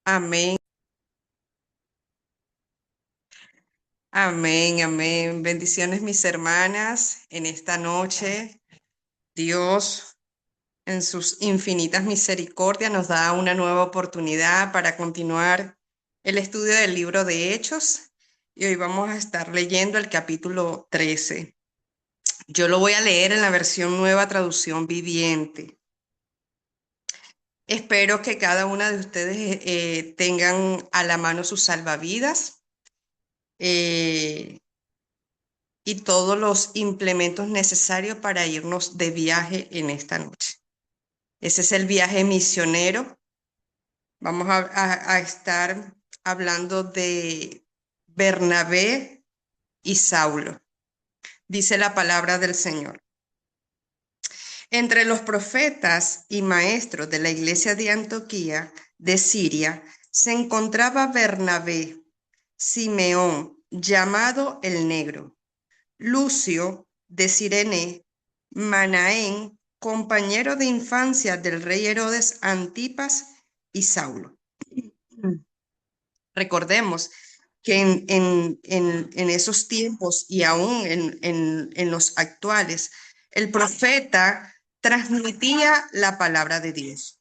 Amén, amén, amén. Bendiciones, mis hermanas, en esta noche. Dios, en sus infinitas misericordias, nos da una nueva oportunidad para continuar el estudio del libro de Hechos. Y hoy vamos a estar leyendo el capítulo 13. Yo lo voy a leer en la versión Nueva Traducción Viviente. Espero que cada una de ustedes tengan a la mano sus salvavidas. Y todos los implementos necesarios para irnos de viaje en esta noche. Ese es el viaje misionero. Vamos a estar hablando de Bernabé y Saulo. Dice la palabra del Señor. Entre los profetas y maestros de la iglesia de Antioquía de Siria se encontraba Bernabé, Simeón, llamado el Negro, Lucio de Cirene, Manaén, compañero de infancia del rey Herodes Antipas y Saulo. Recordemos que en esos tiempos y aún en los actuales, el profeta transmitía la palabra de Dios.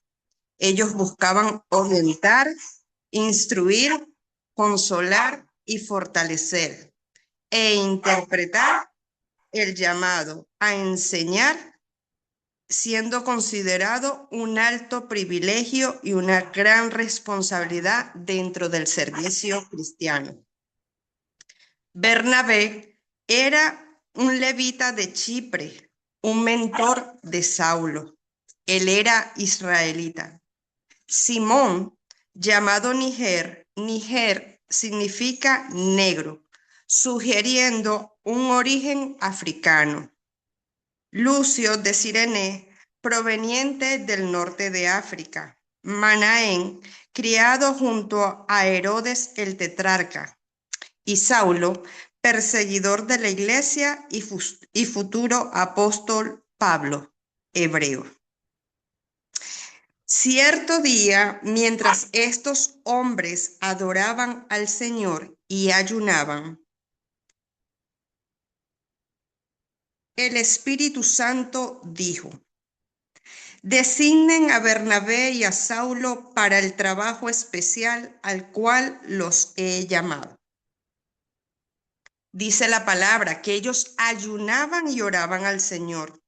Ellos buscaban orientar, instruir, consolar y fortalecer e interpretar el llamado a enseñar, siendo considerado un alto privilegio y una gran responsabilidad dentro del servicio cristiano. Bernabé era un levita de Chipre, un mentor de Saulo. Él era israelita. Simón, llamado Níger significa negro, sugiriendo un origen africano. Lucio de Cirene, proveniente del norte de África. Manaén, criado junto a Herodes el tetrarca. Y Saulo, perseguidor de la iglesia y futuro apóstol Pablo, hebreo. Cierto día, mientras estos hombres adoraban al Señor y ayunaban, el Espíritu Santo dijo: designen a Bernabé y a Saulo para el trabajo especial al cual los he llamado. Dice la palabra que ellos ayunaban y oraban al Señor,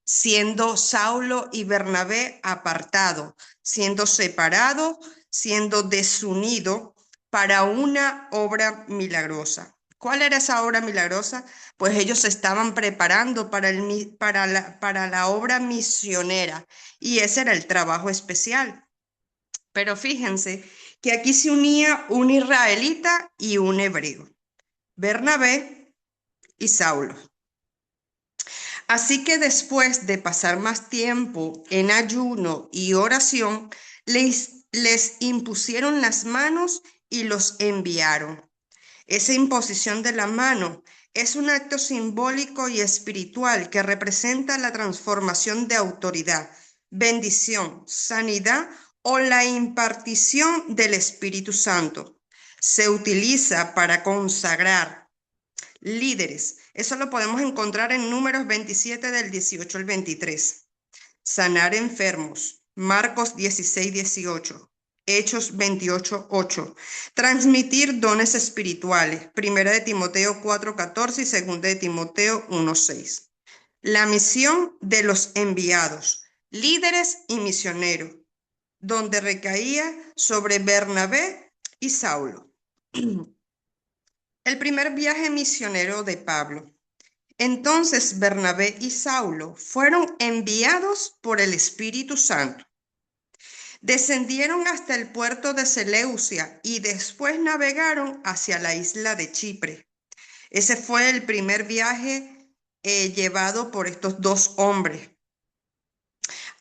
siendo Saulo y Bernabé apartados, siendo separados, siendo desunidos para una obra milagrosa. ¿Cuál era esa obra milagrosa? Pues ellos se estaban preparando para la obra misionera y ese era el trabajo especial. Pero fíjense que aquí se unía un israelita y un hebreo, Bernabé y Saulo. Así que después de pasar más tiempo en ayuno y oración, les impusieron las manos y los enviaron. Esa imposición de la mano es un acto simbólico y espiritual que representa la transformación de autoridad, bendición, sanidad o la impartición del Espíritu Santo. Se utiliza para consagrar líderes. Eso lo podemos encontrar en Números 27 del 18 al 23. Sanar enfermos. Marcos 16, 18. Hechos 28, 8. Transmitir dones espirituales. Primera de Timoteo 4, 14 y segunda de Timoteo 1, 6. La misión de los enviados, líderes y misioneros, donde recaía sobre Bernabé y Saulo. El primer viaje misionero de Pablo. Entonces Bernabé y Saulo fueron enviados por el Espíritu Santo. Descendieron hasta el puerto de Seleucia y después navegaron hacia la isla de Chipre. Ese fue el primer viaje llevado por estos dos hombres.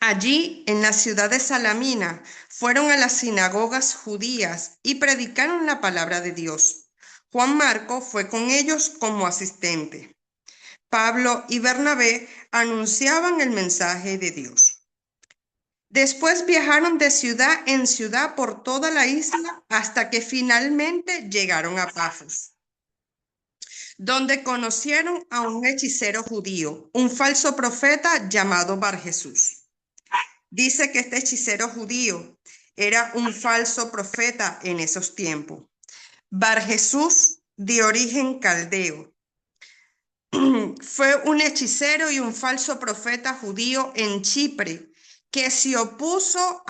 Allí, en la ciudad de Salamina, fueron a las sinagogas judías y predicaron la palabra de Dios. Juan Marco fue con ellos como asistente. Pablo y Bernabé anunciaban el mensaje de Dios. Después viajaron de ciudad en ciudad por toda la isla hasta que finalmente llegaron a Pafos, donde conocieron a un hechicero judío, un falso profeta llamado Bar Jesús. Dice que este hechicero judío era un falso profeta en esos tiempos. Bar Jesús, de origen caldeo, fue un hechicero y un falso profeta judío en Chipre que se opuso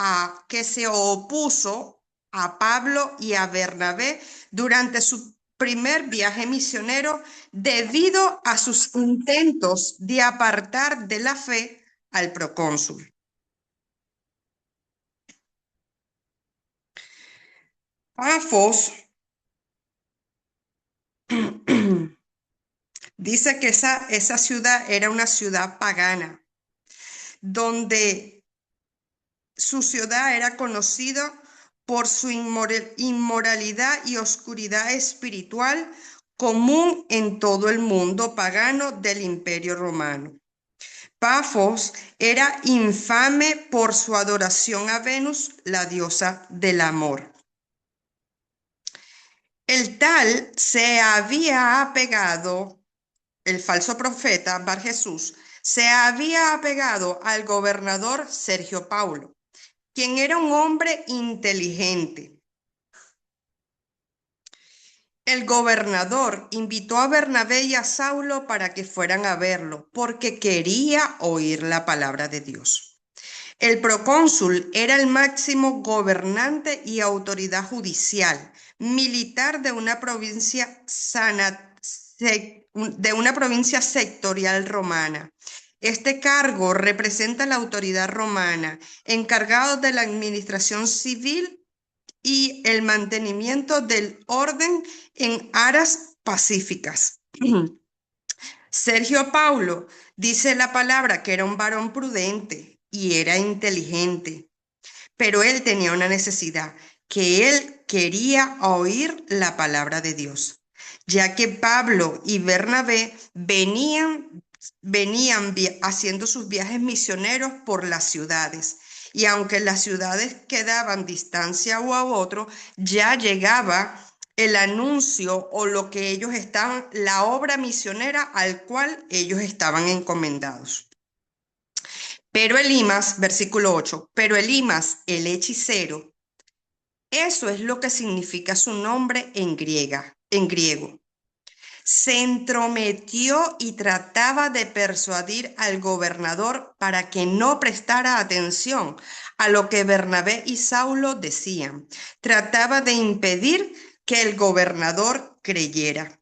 a Pablo y a Bernabé durante su primer viaje misionero debido a sus intentos de apartar de la fe al procónsul. Pafos dice que esa ciudad era una ciudad pagana, donde su ciudad era conocida por su inmoralidad y oscuridad espiritual común en todo el mundo pagano del Imperio Romano. Pafos era infame por su adoración a Venus, la diosa del amor. El tal se había apegado, el falso profeta Bar Jesús, se había apegado al gobernador Sergio Paulo, quien era un hombre inteligente. El gobernador invitó a Bernabé y a Saulo para que fueran a verlo, porque quería oír la palabra de Dios. El procónsul era el máximo gobernante y autoridad judicial, militar de una provincia sectorial romana. Este cargo representa la autoridad romana, encargado de la administración civil y el mantenimiento del orden en áreas pacíficas. Sergio Paulo dice la palabra que era un varón prudente y era inteligente, pero él tenía una necesidad, que él quería oír la palabra de Dios, ya que Pablo y Bernabé venían haciendo sus viajes misioneros por las ciudades. Y aunque las ciudades quedaban distancia o a otro, ya llegaba el anuncio o lo que ellos estaban, la obra misionera al cual ellos estaban encomendados. Pero Elimas, versículo 8, pero Elimas, el hechicero, eso es lo que significa su nombre en griego. Se entrometió y trataba de persuadir al gobernador para que no prestara atención a lo que Bernabé y Saulo decían. Trataba de impedir que el gobernador creyera.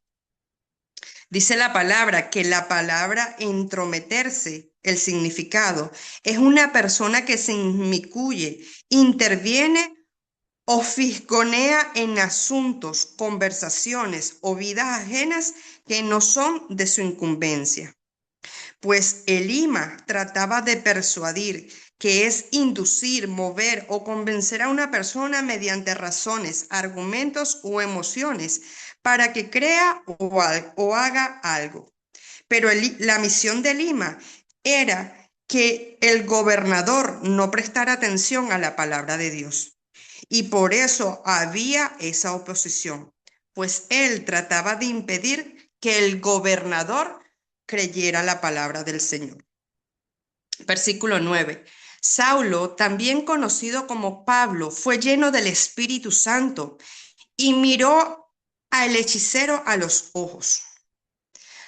Dice la palabra que la palabra entrometerse, el significado, es una persona que se inmiscuye, interviene o fisgonea en asuntos, conversaciones o vidas ajenas que no son de su incumbencia. Pues Elima trataba de persuadir, que es inducir, mover o convencer a una persona mediante razones, argumentos o emociones para que crea o haga algo. Pero la misión de Elima era que el gobernador no prestara atención a la palabra de Dios. Y por eso había esa oposición, pues él trataba de impedir que el gobernador creyera la palabra del Señor. Versículo 9. Saulo, también conocido como Pablo, fue lleno del Espíritu Santo y miró al hechicero a los ojos.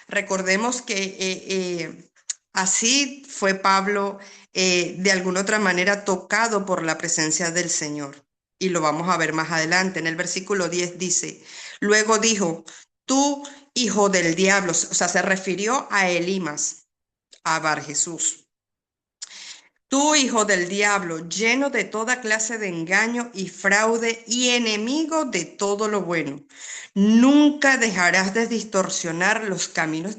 Recordemos que así fue Pablo de alguna otra manera tocado por la presencia del Señor. Y lo vamos a ver más adelante. En el versículo 10 dice, luego dijo, tú hijo del diablo, o sea, se refirió a Elimas, a Bar Jesús. Tú, hijo del diablo, lleno de toda clase de engaño y fraude y enemigo de todo lo bueno, nunca dejarás de distorsionar los caminos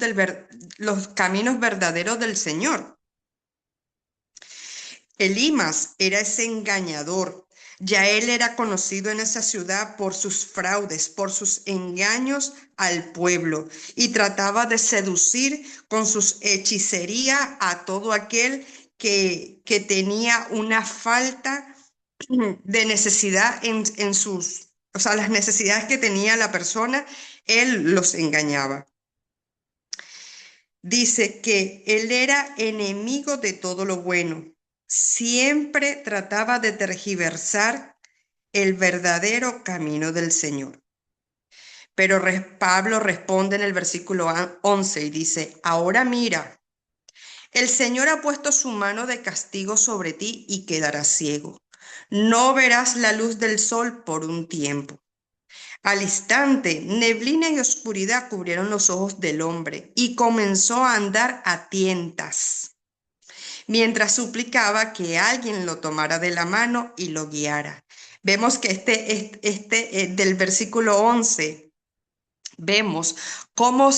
verdaderos del Señor. Elimas era ese engañador. Ya él era conocido en esa ciudad por sus fraudes, por sus engaños al pueblo, y trataba de seducir con sus hechicerías a todo aquel que tenía una falta de necesidad en sus, o sea, las necesidades que tenía la persona, él los engañaba. Dice que él era enemigo de todo lo bueno. Siempre trataba de tergiversar el verdadero camino del Señor. Pero Pablo responde en el versículo 11 y dice, ahora mira, el Señor ha puesto su mano de castigo sobre ti y quedarás ciego. No verás la luz del sol por un tiempo. Al instante, neblina y oscuridad cubrieron los ojos del hombre y comenzó a andar a tientas, mientras suplicaba que alguien lo tomara de la mano y lo guiara. Vemos que del versículo 11 vemos cómo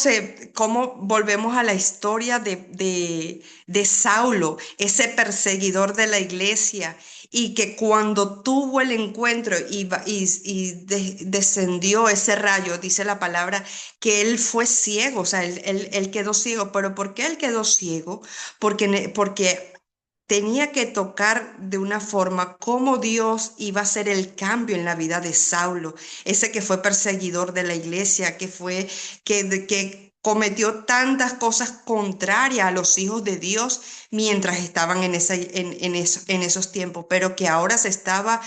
volvemos a la historia de Saulo, ese perseguidor de la iglesia, y que cuando tuvo el encuentro descendió ese rayo, dice la palabra, que él fue ciego, o sea, él quedó ciego. ¿Pero por qué él quedó ciego? Porque tenía que tocar de una forma cómo Dios iba a hacer el cambio en la vida de Saulo, ese que fue perseguidor de la iglesia, que cometió tantas cosas contrarias a los hijos de Dios mientras estaban en esos tiempos, pero que ahora se estaba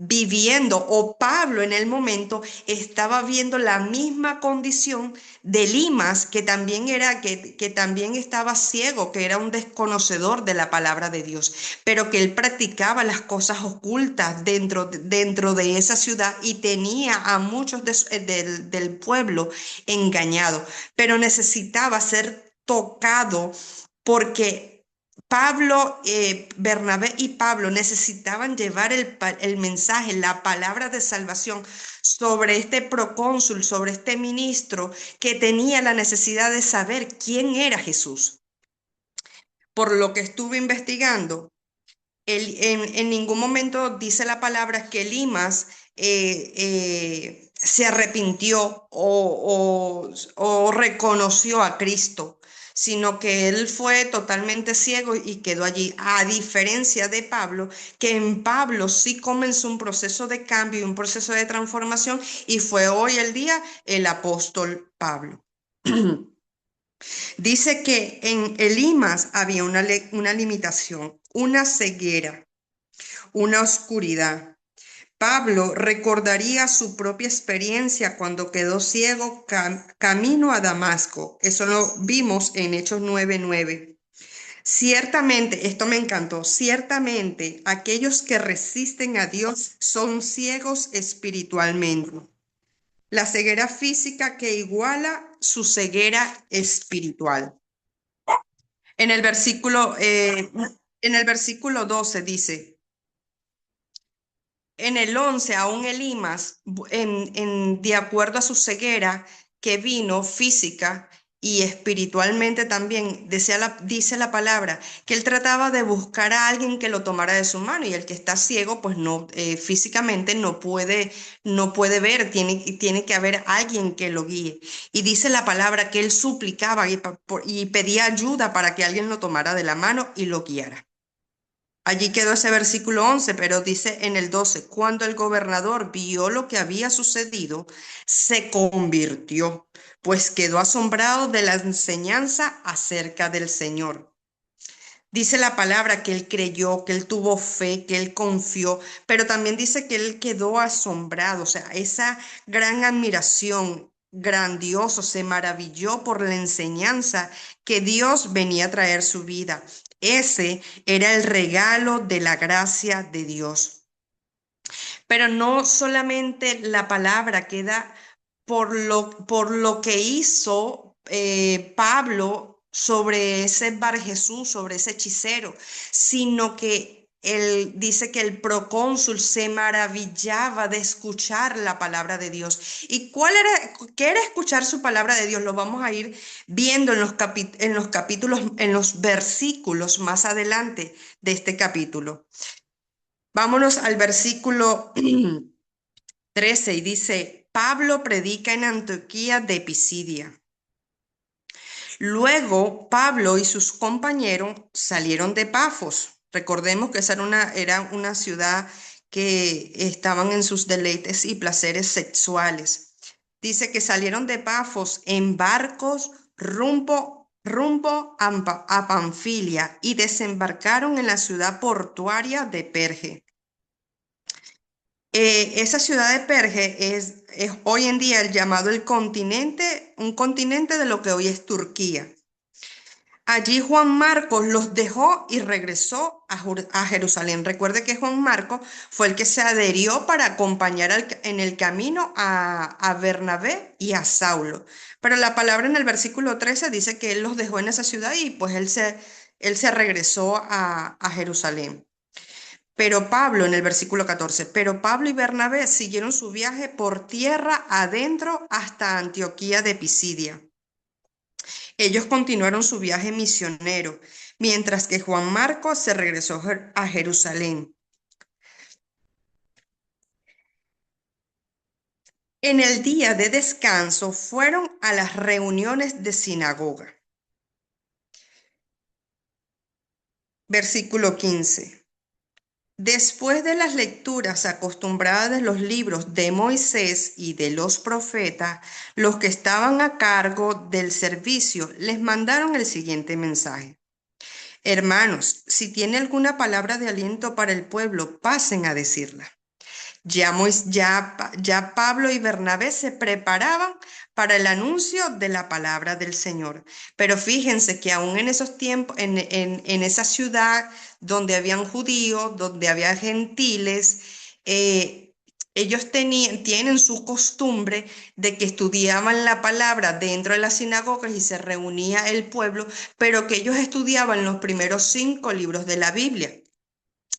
viviendo, o Pablo en el momento estaba viendo la misma condición de Limas, que también estaba ciego, que era un desconocedor de la palabra de Dios, pero que él practicaba las cosas ocultas dentro de esa ciudad y tenía a muchos del pueblo engañado, pero necesitaba ser tocado porque Bernabé y Pablo necesitaban llevar el mensaje, la palabra de salvación sobre este procónsul, sobre este ministro que tenía la necesidad de saber quién era Jesús. Por lo que estuve investigando, en ningún momento dice la palabra que Limas se arrepintió o reconoció a Cristo, sino que él fue totalmente ciego y quedó allí, a diferencia de Pablo, que en Pablo sí comenzó un proceso de cambio y un proceso de transformación, y fue hoy el día el apóstol Pablo. Dice que en Elimas había una limitación, una ceguera, una oscuridad. Pablo recordaría su propia experiencia cuando quedó ciego camino a Damasco. Eso lo vimos en Hechos 9:9. Ciertamente, esto me encantó, ciertamente aquellos que resisten a Dios son ciegos espiritualmente. La ceguera física que iguala su ceguera espiritual. En el versículo, en el versículo 12 dice, en el 11, aún Elimas, de acuerdo a su ceguera que vino física y espiritualmente también, dice la palabra, que él trataba de buscar a alguien que lo tomara de su mano, y el que está ciego, pues no, físicamente no puede ver, tiene que haber alguien que lo guíe. Y dice la palabra que él suplicaba y pedía ayuda para que alguien lo tomara de la mano y lo guiara. Allí quedó ese versículo 11, pero dice en el 12, cuando el gobernador vio lo que había sucedido, se convirtió, pues quedó asombrado de la enseñanza acerca del Señor. Dice la palabra que él creyó, que él tuvo fe, que él confió, pero también dice que él quedó asombrado, o sea, esa gran admiración, grandioso, se maravilló por la enseñanza que Dios venía a traer su vida. Ese era el regalo de la gracia de Dios. Pero no solamente la palabra queda por lo que hizo Pablo sobre ese Bar Jesús, sobre ese hechicero, sino que él dice que el procónsul se maravillaba de escuchar la palabra de Dios. ¿Y qué era escuchar su palabra de Dios? Lo vamos a ir viendo en los capítulos, en los versículos más adelante de este capítulo. Vámonos al versículo 13 y dice, Pablo predica en Antioquía de Pisidia. Luego Pablo y sus compañeros salieron de Pafos. Recordemos que esa era una ciudad que estaban en sus deleites y placeres sexuales. Dice que salieron de Pafos en barcos rumbo a Panfilia y desembarcaron en la ciudad portuaria de Perge. Esa ciudad de Perge es hoy en día el llamado un continente de lo que hoy es Turquía. Allí Juan Marcos los dejó y regresó a Jerusalén. Recuerde que Juan Marcos fue el que se adherió para acompañar en el camino a Bernabé y a Saulo. Pero la palabra en el versículo 13 dice que él los dejó en esa ciudad y pues él se regresó a Jerusalén. Pero Pablo, en el versículo 14, pero Pablo y Bernabé siguieron su viaje por tierra adentro hasta Antioquía de Pisidia. Ellos continuaron su viaje misionero, mientras que Juan Marcos se regresó a Jerusalén. En el día de descanso fueron a las reuniones de sinagoga. Versículo 15. Después de las lecturas acostumbradas de los libros de Moisés y de los profetas, los que estaban a cargo del servicio les mandaron el siguiente mensaje. Hermanos, si tiene alguna palabra de aliento para el pueblo, pasen a decirla. Ya Pablo y Bernabé se preparaban para el anuncio de la palabra del Señor. Pero fíjense que aún en esos tiempos, en esa ciudad donde habían judíos, donde había gentiles, ellos tienen su costumbre de que estudiaban la palabra dentro de las sinagogas y se reunía el pueblo, pero que ellos estudiaban los primeros 5 libros de la Biblia.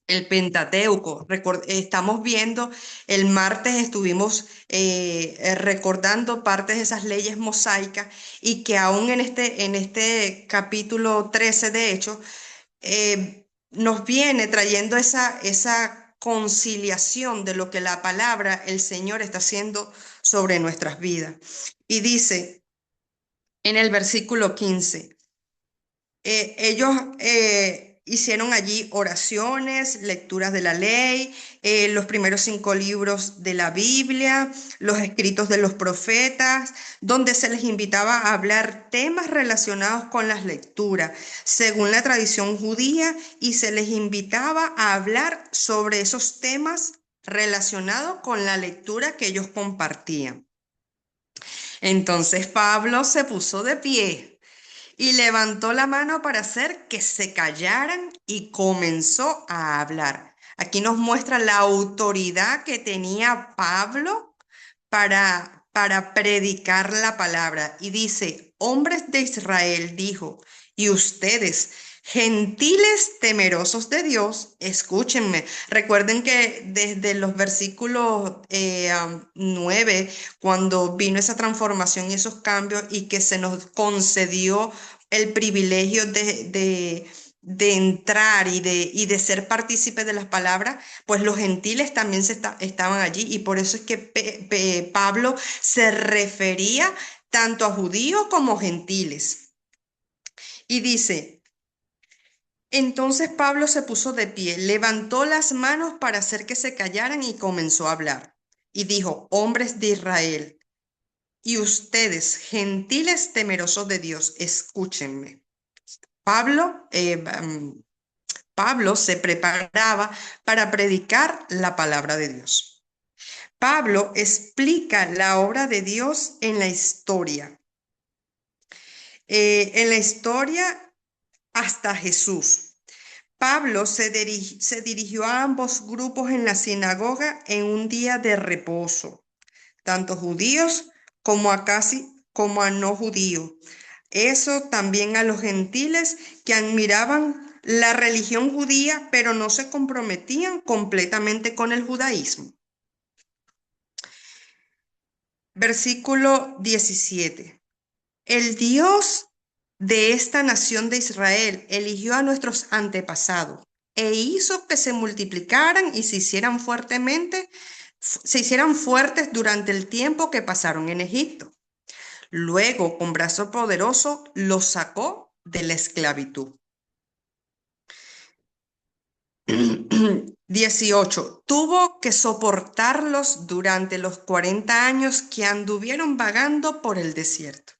El Pentateuco. Estamos viendo, el martes estuvimos recordando partes de esas leyes mosaicas y que aún en este capítulo 13 de Hechos nos viene trayendo esa conciliación de lo que la palabra, el Señor está haciendo sobre nuestras vidas. Y dice en el versículo 15. Ellos hicieron allí oraciones, lecturas de la ley, los primeros 5 libros de la Biblia, los escritos de los profetas, donde se les invitaba a hablar temas relacionados con las lecturas, según la tradición judía, y se les invitaba a hablar sobre esos temas relacionados con la lectura que ellos compartían. Entonces Pablo se puso de pie y levantó la mano para hacer que se callaran y comenzó a hablar. Aquí nos muestra la autoridad que tenía Pablo para predicar la palabra. Y dice, hombres de Israel, dijo, y ustedes, gentiles temerosos de Dios, escúchenme. Recuerden que desde los versículos 9, cuando vino esa transformación y esos cambios y que se nos concedió el privilegio de entrar y de ser partícipe de las palabras, pues los gentiles también estaban allí y por eso es que Pablo se refería tanto a judíos como gentiles. Y dice, entonces Pablo se puso de pie, levantó las manos para hacer que se callaran y comenzó a hablar. Y dijo, hombres de Israel, y ustedes, gentiles temerosos de Dios, escúchenme. Pablo se preparaba para predicar la palabra de Dios. Pablo explica la obra de Dios en la historia. En la historia hasta Jesús. Pablo se dirigió a ambos grupos en la sinagoga en un día de reposo, tanto judíos como a no judíos. Eso también a los gentiles que admiraban la religión judía, pero no se comprometían completamente con el judaísmo. Versículo 17. El Dios de esta nación de Israel eligió a nuestros antepasados e hizo que se multiplicaran y se hicieran fuertes durante el tiempo que pasaron en Egipto. Luego, con brazo poderoso, los sacó de la esclavitud. 18. Tuvo que soportarlos durante los 40 años que anduvieron vagando por el desierto.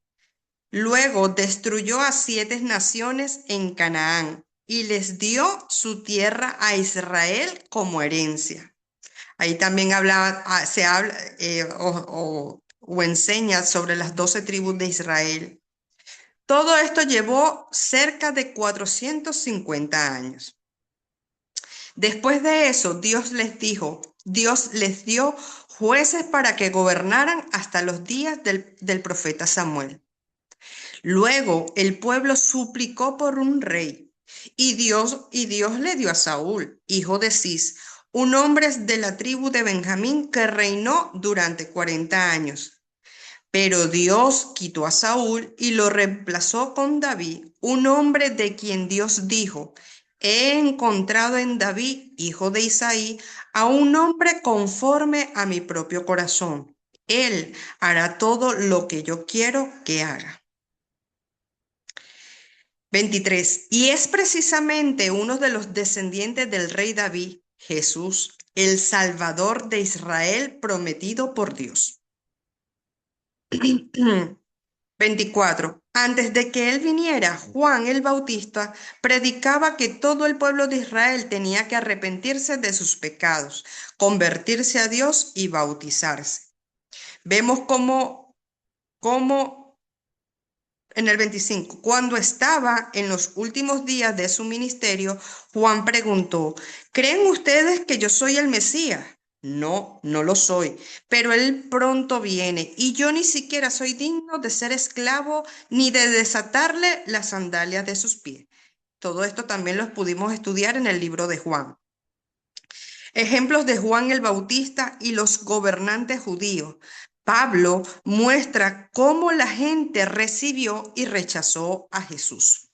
Luego destruyó a 7 naciones en Canaán y les dio su tierra a Israel como herencia. Ahí también se habla o enseña sobre las 12 tribus de Israel. Todo esto llevó cerca de 450 años. Después de eso, Dios les dio jueces para que gobernaran hasta los días del profeta Samuel. Luego el pueblo suplicó por un rey y Dios le dio a Saúl, hijo de Cis, un hombre de la tribu de Benjamín que reinó durante 40 años. Pero Dios quitó a Saúl y lo reemplazó con David, un hombre de quien Dios dijo: He encontrado en David, hijo de Isaí, a un hombre conforme a mi propio corazón. Él hará todo lo que yo quiero que haga. 23. Y es precisamente uno de los descendientes del rey David, Jesús, el Salvador de Israel prometido por Dios. 24. Antes de que él viniera, Juan el Bautista predicaba que todo el pueblo de Israel tenía que arrepentirse de sus pecados, convertirse a Dios y bautizarse. Vemos cómo en el 25, cuando estaba en los últimos días de su ministerio, Juan preguntó: ¿Creen ustedes que yo soy el Mesías? No, no lo soy, pero él pronto viene y yo ni siquiera soy digno de ser esclavo ni de desatarle las sandalias de sus pies. Todo esto también los pudimos estudiar en el libro de Juan. Ejemplos de Juan el Bautista y los gobernantes judíos. Pablo muestra cómo la gente recibió y rechazó a Jesús.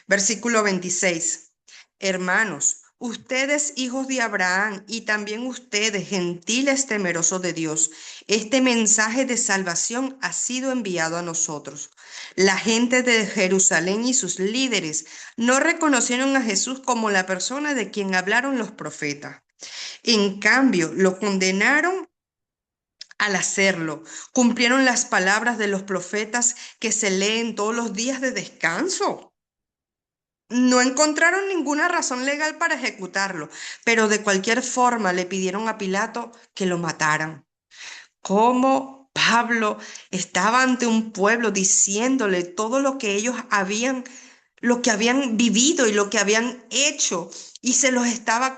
Versículo 26. Hermanos, ustedes hijos de Abraham y también ustedes gentiles temerosos de Dios, este mensaje de salvación ha sido enviado a nosotros. La gente de Jerusalén y sus líderes no reconocieron a Jesús como la persona de quien hablaron los profetas. En cambio, lo condenaron al hacerlo. Cumplieron las palabras de los profetas que se leen todos los días de descanso. No encontraron ninguna razón legal para ejecutarlo, pero de cualquier forma le pidieron a Pilato que lo mataran. Cómo Pablo estaba ante un pueblo diciéndole todo lo que habían vivido y lo que habían hecho, y se los estaba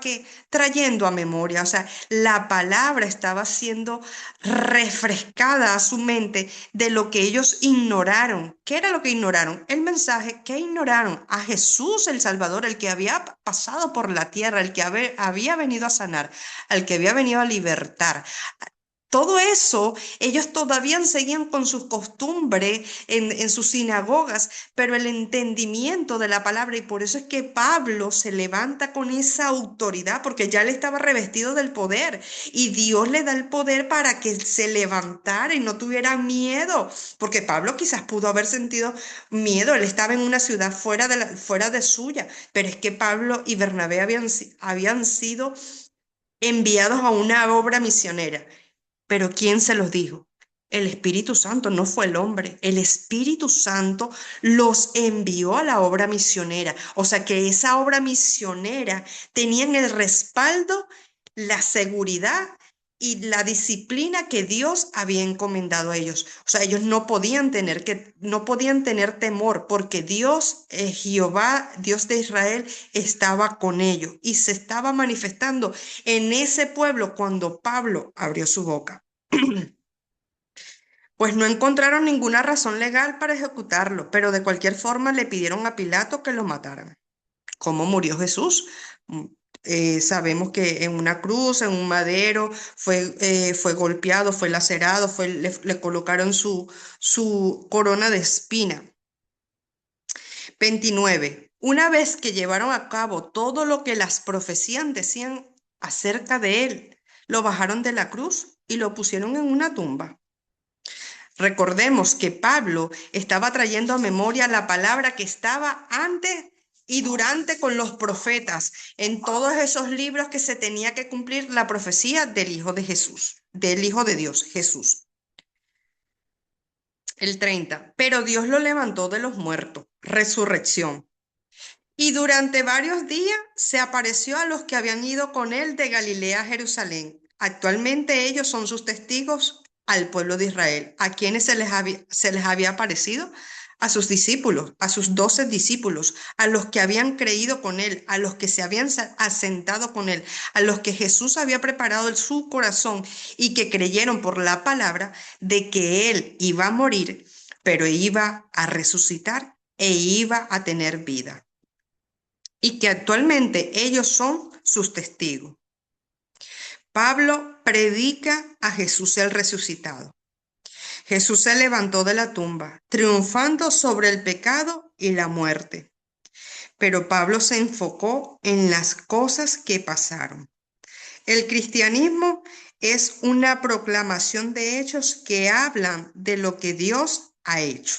trayendo a memoria. O sea, la palabra estaba siendo refrescada a su mente de lo que ellos ignoraron. ¿Qué era lo que ignoraron? El mensaje que ignoraron: a Jesús el Salvador, el que había pasado por la tierra, el que había venido a sanar, al que había venido a libertar. Todo eso, ellos todavía seguían con sus costumbres en sus sinagogas, pero el entendimiento de la palabra, y por eso es que Pablo se levanta con esa autoridad, porque ya le estaba revestido del poder, y Dios le da el poder para que se levantara y no tuviera miedo, porque Pablo quizás pudo haber sentido miedo. Él estaba en una ciudad fuera de suya, pero es que Pablo y Bernabé habían sido enviados a una obra misionera. Pero ¿quién se los dijo? El Espíritu Santo, no fue el hombre. El Espíritu Santo los envió a la obra misionera. O sea que esa obra misionera tenían el respaldo, la seguridad y la disciplina que Dios había encomendado a ellos. O sea, ellos no podían tener temor, porque Dios, Jehová, Dios de Israel, estaba con ellos y se estaba manifestando en ese pueblo cuando Pablo abrió su boca. Pues no encontraron ninguna razón legal para ejecutarlo, pero de cualquier forma le pidieron a Pilato que lo mataran. ¿Cómo murió Jesús? Sabemos que en una cruz, en un madero, fue golpeado, fue lacerado, le colocaron su corona de espina. 29. Una vez que llevaron a cabo todo lo que las profecías decían acerca de él, lo bajaron de la cruz y lo pusieron en una tumba. Recordemos que Pablo estaba trayendo a memoria la palabra que estaba antes y durante con los profetas, en todos esos libros que se tenía que cumplir la profecía del Hijo de Jesús, del Hijo de Dios, Jesús. El 30. Pero Dios lo levantó de los muertos, resurrección. Y durante varios días se apareció a los que habían ido con él de Galilea a Jerusalén. Actualmente ellos son sus testigos al pueblo de Israel. ¿A quienes se les había aparecido? A sus discípulos, a sus 12 discípulos, a los que habían creído con él, a los que se habían asentado con él, a los que Jesús había preparado en su corazón y que creyeron por la palabra de que él iba a morir, pero iba a resucitar e iba a tener vida, y que actualmente ellos son sus testigos. Pablo predica a Jesús el resucitado. Jesús se levantó de la tumba, triunfando sobre el pecado y la muerte. Pero Pablo se enfocó en las cosas que pasaron. El cristianismo es una proclamación de hechos que hablan de lo que Dios ha hecho.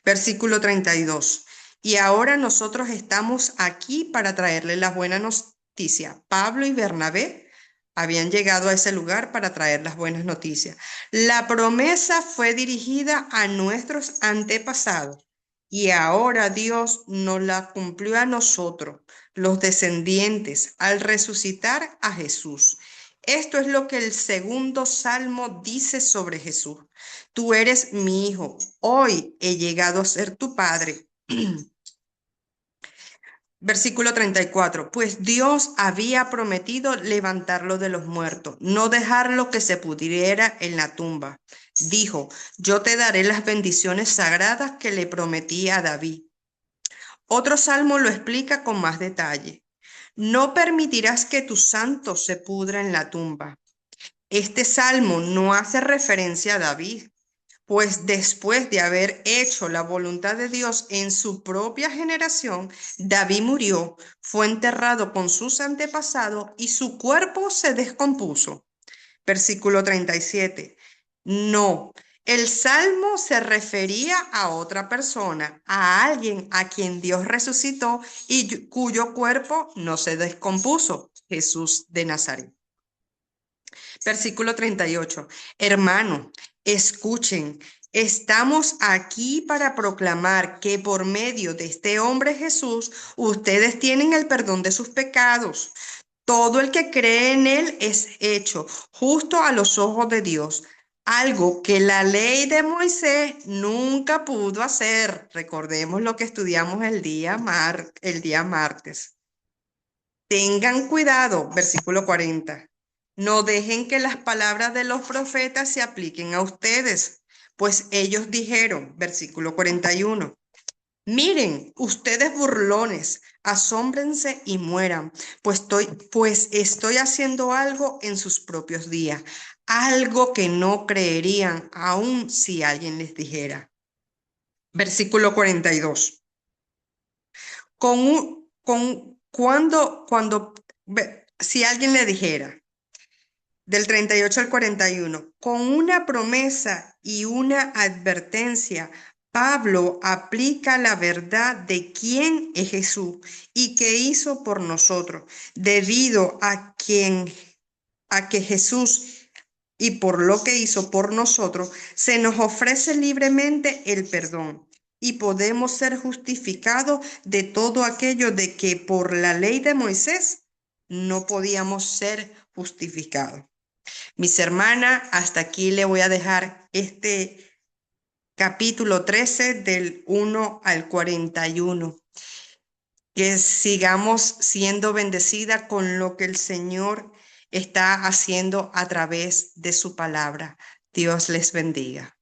Versículo 32. Y ahora nosotros estamos aquí para traerle la buena noticia. Pablo y Bernabé habían llegado a ese lugar para traer las buenas noticias. La promesa fue dirigida a nuestros antepasados y ahora Dios nos la cumplió a nosotros, los descendientes, al resucitar a Jesús. Esto es lo que el segundo salmo dice sobre Jesús. Tú eres mi hijo, hoy he llegado a ser tu padre. Versículo 34. Pues Dios había prometido levantarlo de los muertos, no dejarlo que se pudriera en la tumba. Dijo, yo te daré las bendiciones sagradas que le prometí a David. Otro salmo lo explica con más detalle. No permitirás que tu santo se pudra en la tumba. Este salmo no hace referencia a David, pues después de haber hecho la voluntad de Dios en su propia generación, David murió, fue enterrado con sus antepasados y su cuerpo se descompuso. Versículo 37. No, el salmo se refería a otra persona, a alguien a quien Dios resucitó y cuyo cuerpo no se descompuso, Jesús de Nazaret. Versículo 38. Hermano, escuchen, estamos aquí para proclamar que por medio de este hombre Jesús, ustedes tienen el perdón de sus pecados. Todo el que cree en él es hecho justo a los ojos de Dios, algo que la ley de Moisés nunca pudo hacer. Recordemos lo que estudiamos el día martes. Tengan cuidado, versículo 40. No dejen que las palabras de los profetas se apliquen a ustedes, pues ellos dijeron, versículo 41. Miren, ustedes burlones, asómbrense y mueran, pues estoy haciendo algo en sus propios días, algo que no creerían aun si alguien les dijera. Versículo 42. Si alguien le dijera, del 38 al 41, con una promesa y una advertencia, Pablo aplica la verdad de quién es Jesús y qué hizo por nosotros, debido a que Jesús y por lo que hizo por nosotros, se nos ofrece libremente el perdón y podemos ser justificados de todo aquello de que por la ley de Moisés no podíamos ser justificados. Mis hermanas, hasta aquí le voy a dejar este capítulo 13 del 1 al 41. Que sigamos siendo bendecida con lo que el Señor está haciendo a través de su palabra. Dios les bendiga.